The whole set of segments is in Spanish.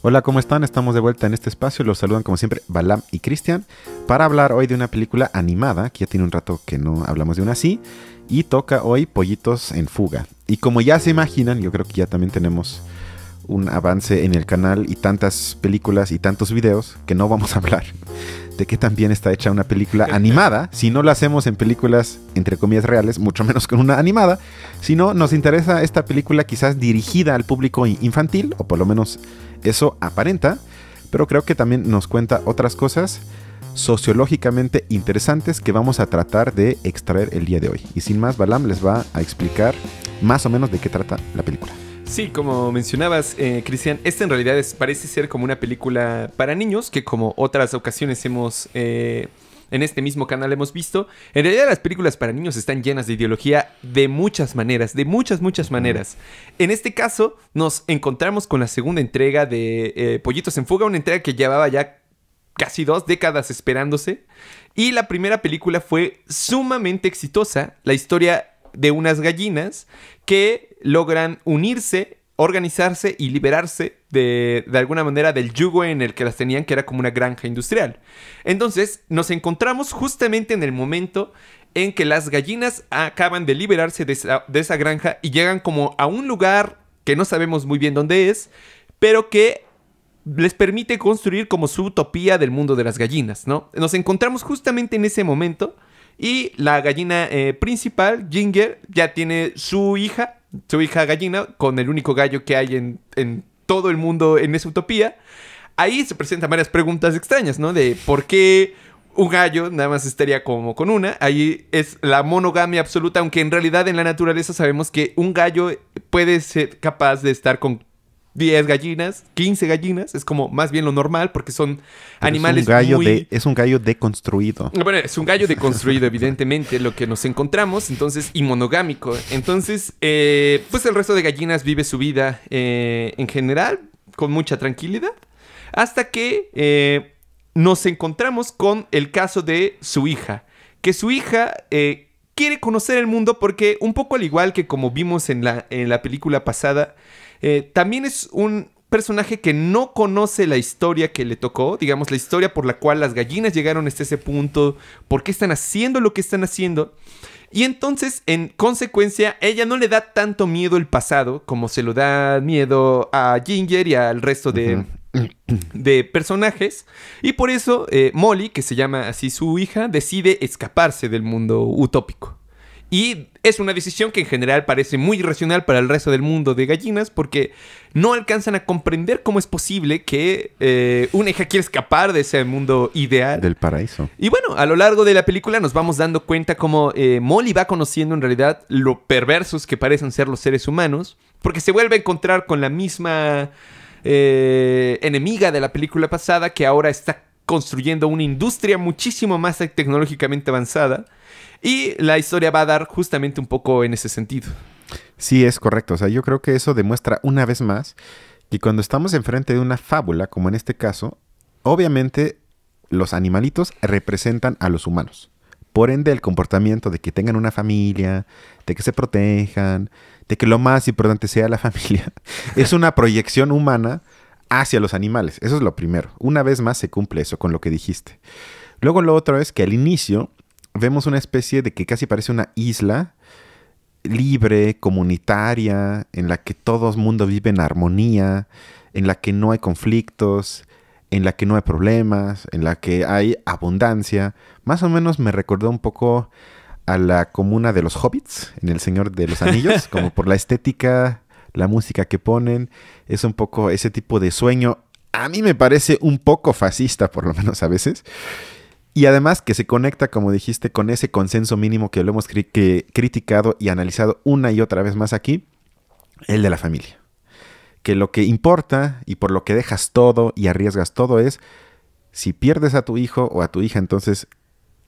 Hola, ¿cómo están? Estamos de vuelta en este espacio. Los saludan como siempre Balam y Cristian para hablar hoy de una película animada, que ya tiene un rato que no hablamos de una así, y toca hoy Pollitos en Fuga. Y como ya se imaginan, yo creo que ya también tenemos un avance en el canal y tantas películas y tantos videos que no vamos a hablar de que también está hecha una película animada. Si no lo hacemos en películas entre comillas reales, mucho menos con una animada. Si no, nos interesa esta película quizás dirigida al público infantil, o por lo menos eso aparenta, pero creo que también nos cuenta otras cosas sociológicamente interesantes que vamos a tratar de extraer el día de hoy. Y sin más, Balam les va a explicar más o menos de qué trata la película. Sí, como mencionabas, Cristian, esta en realidad parece ser como una película para niños, que como otras ocasiones en este mismo canal hemos visto. En realidad las películas para niños están llenas de ideología de muchas maneras, de muchas maneras. En este caso nos encontramos con la segunda entrega de Pollitos en Fuga, una entrega que llevaba ya casi 2 décadas esperándose. Y la primera película fue sumamente exitosa, la historia de unas gallinas que logran unirse, organizarse y liberarse de alguna manera del yugo en el que las tenían, que era como una granja industrial. Entonces nos encontramos justamente en el momento en que las gallinas acaban de liberarse de esa granja y llegan como a un lugar que no sabemos muy bien dónde es, pero que les permite construir como su utopía del mundo de las gallinas, ¿no? Nos encontramos justamente en ese momento. Y la gallina principal, Ginger, ya tiene su hija gallina, con el único gallo que hay en todo el mundo en esa utopía. Ahí se presentan varias preguntas extrañas, ¿no? De por qué un gallo nada más estaría como con una. Ahí es la monogamia absoluta, aunque en realidad en la naturaleza sabemos que un gallo puede ser capaz de estar con 10 gallinas, 15 gallinas, es como más bien lo normal porque son animales es un gallo deconstruido. Bueno, es un gallo deconstruido, evidentemente, lo que nos encontramos, entonces, y monogámico. Entonces, pues el resto de gallinas vive su vida en general, con mucha tranquilidad, hasta que nos encontramos con el caso de su hija, que su hija quiere conocer el mundo porque, un poco al igual que como vimos en la película pasada, también es un personaje que no conoce la historia que le tocó, digamos, la historia por la cual las gallinas llegaron hasta ese punto, por qué están haciendo lo que están haciendo. Y entonces, en consecuencia, ella no le da tanto miedo el pasado como se lo da miedo a Ginger y al resto de personajes. Y por eso Molly, que se llama así su hija, decide escaparse del mundo utópico. Y es una decisión que en general parece muy irracional para el resto del mundo de gallinas, porque no alcanzan a comprender cómo es posible que una hija quiera escapar de ese mundo ideal. Del paraíso. Y bueno, a lo largo de la película nos vamos dando cuenta cómo Molly va conociendo en realidad lo perversos que parecen ser los seres humanos, porque se vuelve a encontrar con la misma enemiga de la película pasada, que ahora está construyendo una industria muchísimo más tecnológicamente avanzada. Y la historia va a dar justamente un poco en ese sentido. Sí, es correcto. O sea, yo creo que eso demuestra una vez más que cuando estamos enfrente de una fábula, como en este caso, obviamente los animalitos representan a los humanos. Por ende, el comportamiento de que tengan una familia, de que se protejan, de que lo más importante sea la familia, es una proyección humana hacia los animales. Eso es lo primero. Una vez más se cumple eso con lo que dijiste. Luego lo otro es que al inicio vemos una especie de que casi parece una isla libre, comunitaria, en la que todo el mundo vive en armonía, en la que no hay conflictos, en la que no hay problemas, en la que hay abundancia. Más o menos me recordó un poco a la comuna de los hobbits, en El Señor de los Anillos, como por la estética, la música que ponen. Es un poco ese tipo de sueño. A mí me parece un poco fascista, por lo menos a veces. Y además que se conecta, como dijiste, con ese consenso mínimo que lo hemos criticado y analizado una y otra vez más aquí, el de la familia. Que lo que importa y por lo que dejas todo y arriesgas todo es, si pierdes a tu hijo o a tu hija, entonces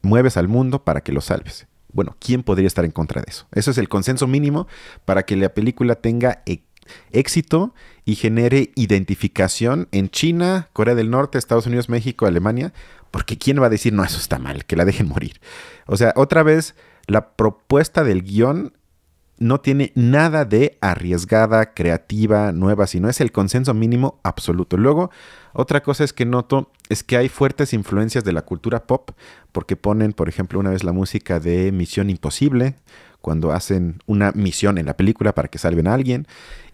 mueves al mundo para que lo salves. Bueno, ¿quién podría estar en contra de eso? Eso es el consenso mínimo para que la película tenga éxito y genere identificación en China, Corea del Norte, Estados Unidos, México, Alemania. Porque ¿quién va a decir, no, eso está mal, que la dejen morir? O sea, otra vez, la propuesta del guión no tiene nada de arriesgada, creativa, nueva, sino es el consenso mínimo absoluto. Luego, otra cosa es que noto es que hay fuertes influencias de la cultura pop, porque ponen, por ejemplo, una vez la música de Misión Imposible, cuando hacen una misión en la película para que salven a alguien,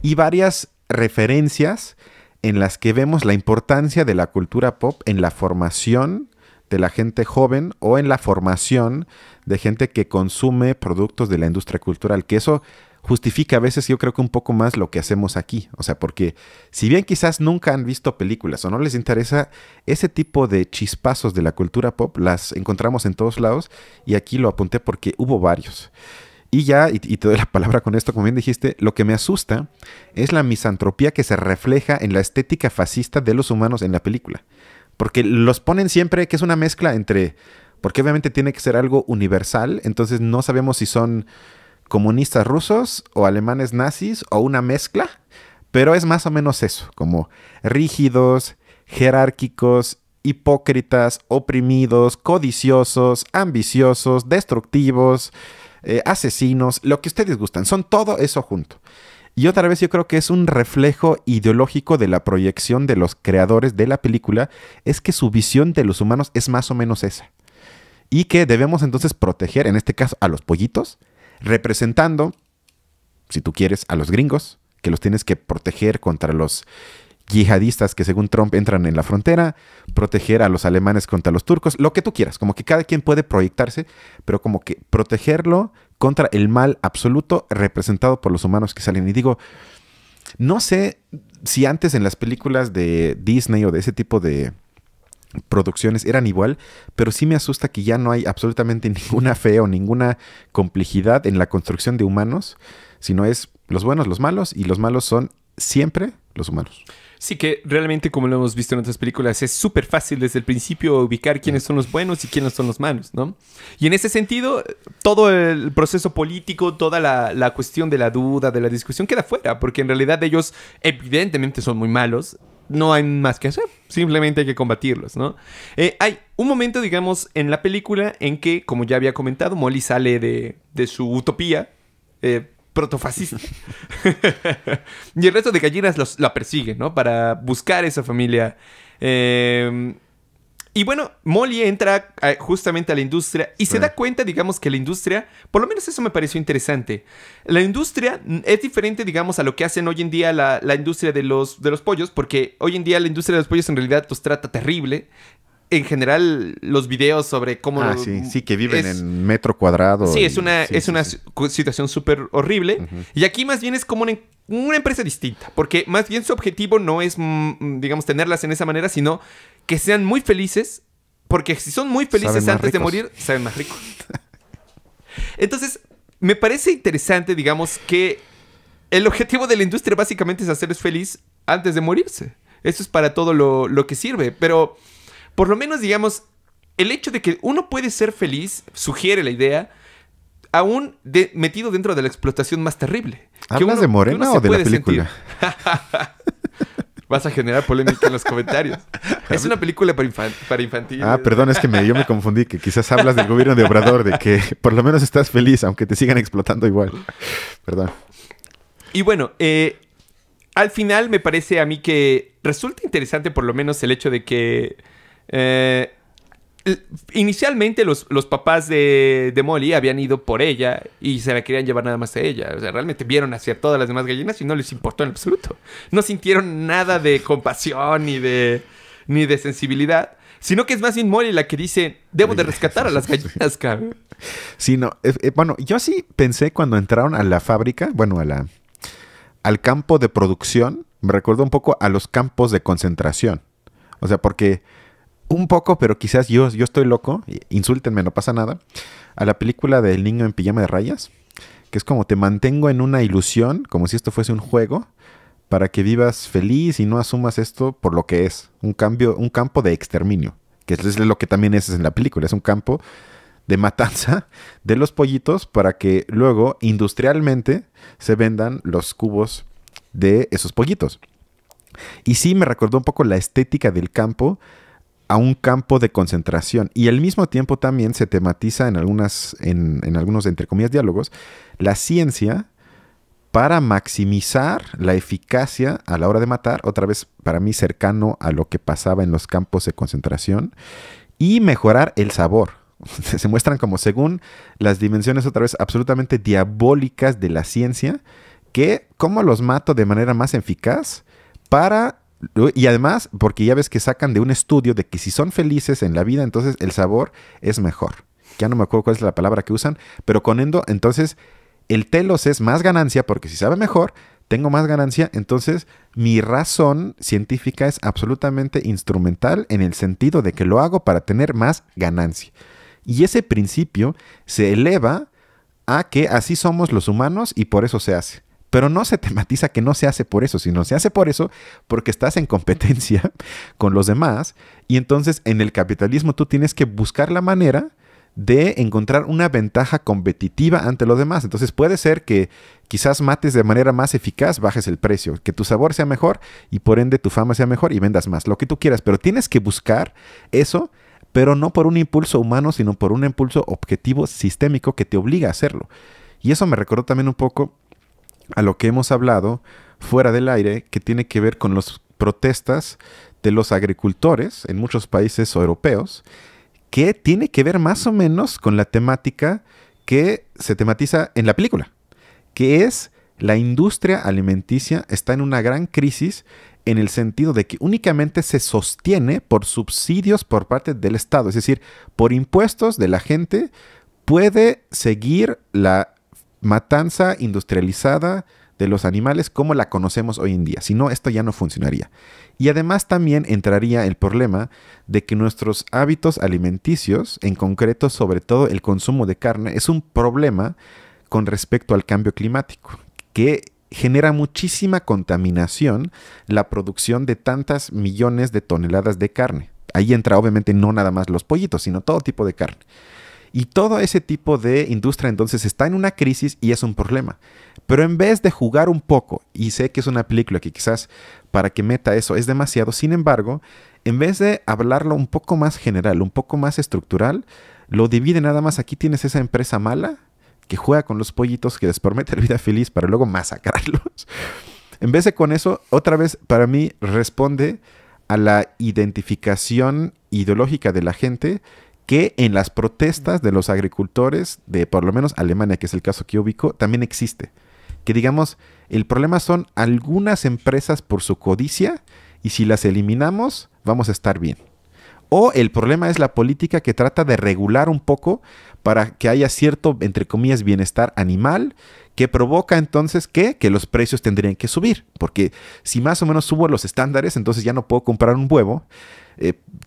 y varias referencias en las que vemos la importancia de la cultura pop en la formación de la gente joven o en la formación de gente que consume productos de la industria cultural, que eso justifica a veces yo creo que un poco más lo que hacemos aquí. O sea, porque si bien quizás nunca han visto películas o no les interesa, ese tipo de chispazos de la cultura pop las encontramos en todos lados y aquí lo apunté porque hubo varios. Y ya, y te doy la palabra con esto, como bien dijiste, lo que me asusta es la misantropía que se refleja en la estética fascista de los humanos en la película. Porque los ponen siempre que es una mezcla entre... Porque obviamente tiene que ser algo universal, entonces no sabemos si son comunistas rusos o alemanes nazis o una mezcla, pero es más o menos eso, como rígidos, jerárquicos, hipócritas, oprimidos, codiciosos, ambiciosos, destructivos, asesinos, lo que ustedes gustan, son todo eso junto. Y otra vez yo creo que es un reflejo ideológico de la proyección de los creadores de la película, es que su visión de los humanos es más o menos esa. Y que debemos entonces proteger, en este caso, a los pollitos, representando, si tú quieres, a los gringos, que los tienes que proteger contra los yihadistas que según Trump entran en la frontera, proteger a los alemanes contra los turcos, lo que tú quieras, como que cada quien puede proyectarse, pero como que protegerlo contra el mal absoluto representado por los humanos que salen. Y digo, no sé si antes en las películas de Disney o de ese tipo de producciones eran igual, pero sí me asusta que ya no hay absolutamente ninguna fe o ninguna complejidad en la construcción de humanos, sino es los buenos, los malos, y los malos son siempre los humanos. Sí, que realmente, como lo hemos visto en otras películas, es súper fácil desde el principio ubicar quiénes son los buenos y quiénes son los malos, ¿no? Y en ese sentido, todo el proceso político, toda la cuestión de la duda, de la discusión, queda fuera, porque en realidad ellos evidentemente son muy malos. No hay más que hacer, simplemente hay que combatirlos, ¿no? Hay un momento, digamos, en la película en que, como ya había comentado, Molly sale de su utopía protofascista. Y el resto de gallinas la persiguen, ¿no? Para buscar esa familia. Y bueno, Molly entra justamente a la industria y se da cuenta, digamos, que la industria, por lo menos eso me pareció interesante. La industria es diferente, digamos, a lo que hacen hoy en día la industria de los pollos, porque hoy en día la industria de los pollos en realidad los trata terrible. En general, los videos sobre cómo... sí, que viven en metro cuadrado. Sí, es una situación súper horrible. Y aquí más bien es como una empresa distinta. Porque más bien su objetivo no es, digamos, tenerlas en esa manera, sino que sean muy felices. Porque si son muy felices antes de morir, saben más ricos. Entonces, me parece interesante, digamos, que el objetivo de la industria básicamente es hacerles feliz antes de morirse. Eso es para todo lo que sirve. Pero... por lo menos, digamos, el hecho de que uno puede ser feliz sugiere la idea, aún metido dentro de la explotación más terrible. ¿Hablas de Morena o de la película? Vas a generar polémica en los comentarios. Es una película para infantiles. Ah, perdón, es que yo me confundí, que quizás hablas del gobierno de Obrador, de que por lo menos estás feliz, aunque te sigan explotando igual. Perdón. Y bueno, al final me parece a mí que resulta interesante por lo menos el hecho de que... inicialmente los papás de Molly habían ido por ella y se la querían llevar nada más a ella. O sea, realmente vieron hacia todas las demás gallinas y no les importó en absoluto. No sintieron nada de compasión ni de sensibilidad, sino que es más bien Molly la que dice, debo de rescatar a las gallinas, cabrón. Sí, no. Bueno, yo sí pensé cuando entraron a la fábrica, bueno, al campo de producción, me recuerdo un poco a los campos de concentración. O sea, porque... un poco, pero quizás yo estoy loco, insúltenme, no pasa nada, a la película del niño en pijama de rayas, que es como te mantengo en una ilusión, como si esto fuese un juego, para que vivas feliz y no asumas esto por lo que es, un campo de exterminio, que es lo que también es en la película, es un campo de matanza de los pollitos para que luego industrialmente se vendan los cubos de esos pollitos. Y sí me recordó un poco la estética del campo, a un campo de concentración. Y al mismo tiempo también se tematiza en algunos, entre comillas, diálogos, la ciencia para maximizar la eficacia a la hora de matar, otra vez para mí cercano a lo que pasaba en los campos de concentración, y mejorar el sabor. Se muestran como según las dimensiones otra vez absolutamente diabólicas de la ciencia, que cómo los mato de manera más eficaz para... Y además, porque ya ves que sacan de un estudio de que si son felices en la vida, entonces el sabor es mejor. Ya no me acuerdo cuál es la palabra que usan, pero con endo, entonces el telos es más ganancia, porque si sabe mejor, tengo más ganancia. Entonces mi razón científica es absolutamente instrumental en el sentido de que lo hago para tener más ganancia. Y ese principio se eleva a que así somos los humanos y por eso se hace. Pero no se tematiza que no se hace por eso, sino se hace por eso porque estás en competencia con los demás. Y entonces en el capitalismo tú tienes que buscar la manera de encontrar una ventaja competitiva ante los demás. Entonces puede ser que quizás mates de manera más eficaz, bajes el precio, que tu sabor sea mejor y por ende tu fama sea mejor y vendas más, lo que tú quieras. Pero tienes que buscar eso, pero no por un impulso humano, sino por un impulso objetivo sistémico que te obliga a hacerlo. Y eso me recordó también un poco a lo que hemos hablado fuera del aire, que tiene que ver con las protestas de los agricultores en muchos países europeos, que tiene que ver más o menos con la temática que se tematiza en la película, que es la industria alimenticia está en una gran crisis en el sentido de que únicamente se sostiene por subsidios por parte del Estado, es decir, por impuestos de la gente puede seguir la matanza industrializada de los animales como la conocemos hoy en día. Si no, esto ya no funcionaría. Y además también entraría el problema de que nuestros hábitos alimenticios, en concreto sobre todo el consumo de carne, es un problema con respecto al cambio climático, que genera muchísima contaminación la producción de tantas millones de toneladas de carne. Ahí entra obviamente no nada más los pollitos, sino todo tipo de carne. Y todo ese tipo de industria entonces está en una crisis y es un problema. Pero en vez de jugar un poco, y sé que es una película que quizás para que meta eso es demasiado, sin embargo, en vez de hablarlo un poco más general, un poco más estructural, lo divide nada más. Aquí tienes esa empresa mala que juega con los pollitos, que les promete la vida feliz para luego masacrarlos. En vez de con eso, otra vez para mí responde a la identificación ideológica de la gente que en las protestas de los agricultores de por lo menos Alemania, que es el caso que yo ubico, también existe. Que digamos, el problema son algunas empresas por su codicia y si las eliminamos vamos a estar bien. O el problema es la política que trata de regular un poco para que haya cierto, entre comillas, bienestar animal que provoca entonces que los precios tendrían que subir. Porque si más o menos subo los estándares, entonces ya no puedo comprar un huevo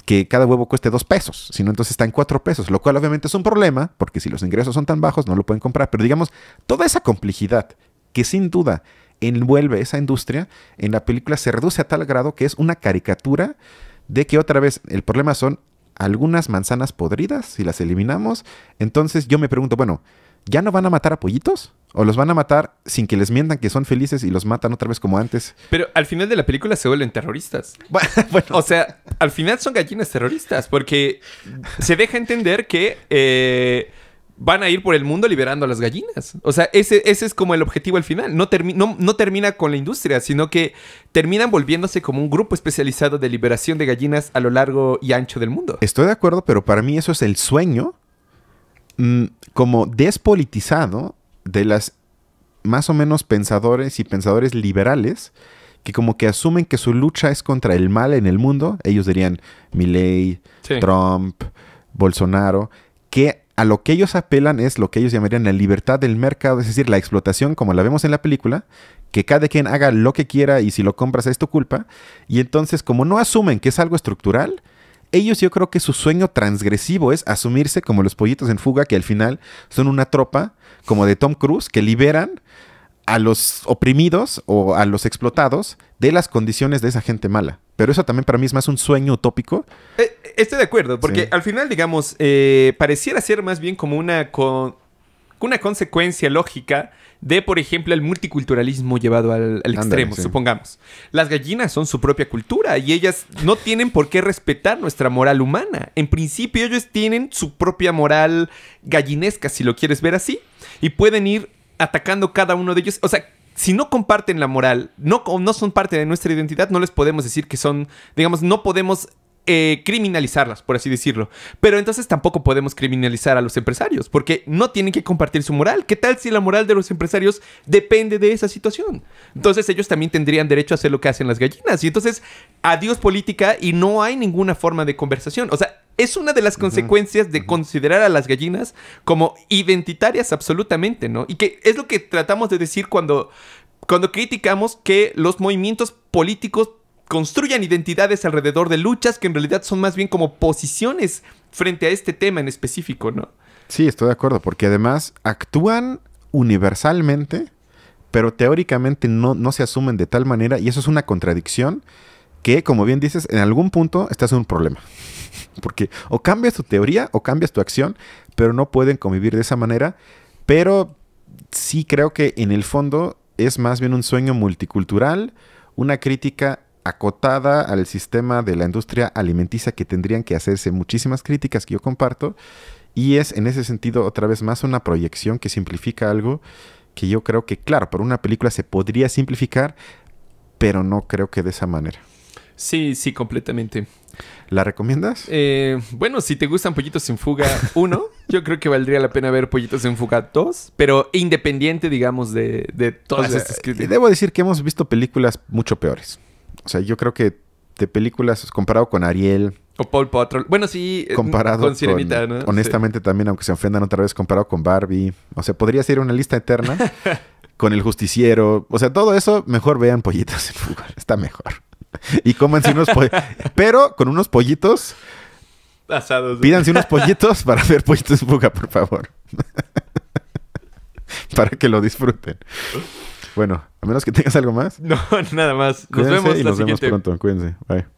que cada huevo cueste 2 pesos, sino entonces está en 4 pesos, lo cual obviamente es un problema, porque si los ingresos son tan bajos no lo pueden comprar. Pero digamos, toda esa complejidad que sin duda envuelve esa industria, en la película se reduce a tal grado que es una caricatura de que otra vez el problema son algunas manzanas podridas, si las eliminamos. Entonces yo me pregunto, bueno, ¿ya no van a matar a pollitos? ¿O los van a matar sin que les mientan que son felices y los matan otra vez como antes? Pero al final de la película se vuelven terroristas. Bueno. O sea, al final son gallinas terroristas porque se deja entender que van a ir por el mundo liberando a las gallinas. O sea, ese es como el objetivo al final. No termina con la industria, sino que terminan volviéndose como un grupo especializado de liberación de gallinas a lo largo y ancho del mundo. Estoy de acuerdo, pero para mí eso es el sueño como despolitizado de las más o menos pensadores y pensadores liberales que como que asumen que su lucha es contra el mal en el mundo. Ellos dirían Milei, sí, Trump, Bolsonaro, que a lo que ellos apelan es lo que ellos llamarían la libertad del mercado, es decir, la explotación como la vemos en la película, que cada quien haga lo que quiera y si lo compras es tu culpa. Y entonces, como no asumen que es algo estructural, ellos yo creo que su sueño transgresivo es asumirse como los pollitos en fuga, que al final son una tropa como de Tom Cruise que liberan a los oprimidos o a los explotados de las condiciones de esa gente mala. Pero eso también para mí es más un sueño utópico. Estoy de acuerdo, porque sí, al final, digamos, pareciera ser más bien como una consecuencia lógica de, por ejemplo, el multiculturalismo llevado al extremo, sí, supongamos. Las gallinas son su propia cultura y ellas no tienen por qué respetar nuestra moral humana. En principio, ellos tienen su propia moral gallinesca, si lo quieres ver así, y pueden ir atacando cada uno de ellos. O sea, si no comparten la moral, o no son parte de nuestra identidad, no les podemos decir que son, digamos, no podemos criminalizarlas, por así decirlo. Pero entonces tampoco podemos criminalizar a los empresarios, porque no tienen que compartir su moral. ¿Qué tal si la moral de los empresarios depende de esa situación? Entonces ellos también tendrían derecho a hacer lo que hacen las gallinas. Y entonces, adiós política y no hay ninguna forma de conversación. O sea, es una de las consecuencias de considerar a las gallinas como identitarias absolutamente, ¿no? Y que es lo que tratamos de decir cuando criticamos que los movimientos políticos construyan identidades alrededor de luchas que en realidad son más bien como posiciones frente a este tema en específico, ¿no? Sí, estoy de acuerdo, porque además actúan universalmente, pero teóricamente no se asumen de tal manera, y eso es una contradicción que, como bien dices, en algún punto estás en un problema. Porque o cambias tu teoría o cambias tu acción, pero no pueden convivir de esa manera. Pero sí creo que en el fondo es más bien un sueño multicultural, una crítica acotada al sistema de la industria alimenticia, que tendrían que hacerse muchísimas críticas que yo comparto, y es en ese sentido otra vez más una proyección que simplifica algo que yo creo que, claro, por una película se podría simplificar, pero no creo que de esa manera. Sí, sí, completamente. ¿La recomiendas? Bueno, si te gustan Pollitos en Fuga 1, yo creo que valdría la pena ver Pollitos en Fuga 2, pero independiente, digamos, de todas estas críticas. Debo decir que hemos visto películas mucho peores. O sea, yo creo que de películas comparado con Ariel... O Paw Patrol. Bueno, sí, comparado con Sirenita, ¿no? Honestamente, sí. También, aunque se ofendan otra vez, comparado con Barbie. O sea, podría ser una lista eterna. Con El Justiciero. O sea, todo eso, mejor vean Pollitos en Fuga. Está mejor. Y cómanse unos pollitos. Pero con unos pollitos... asados. Pídanse unos pollitos para ver Pollitos en Fuga, por favor. Para que lo disfruten. Bueno, a menos que tengas algo más. No, nada más. Cuídense Nos vemos y la nos siguiente. vemos pronto. Cuídense. Bye.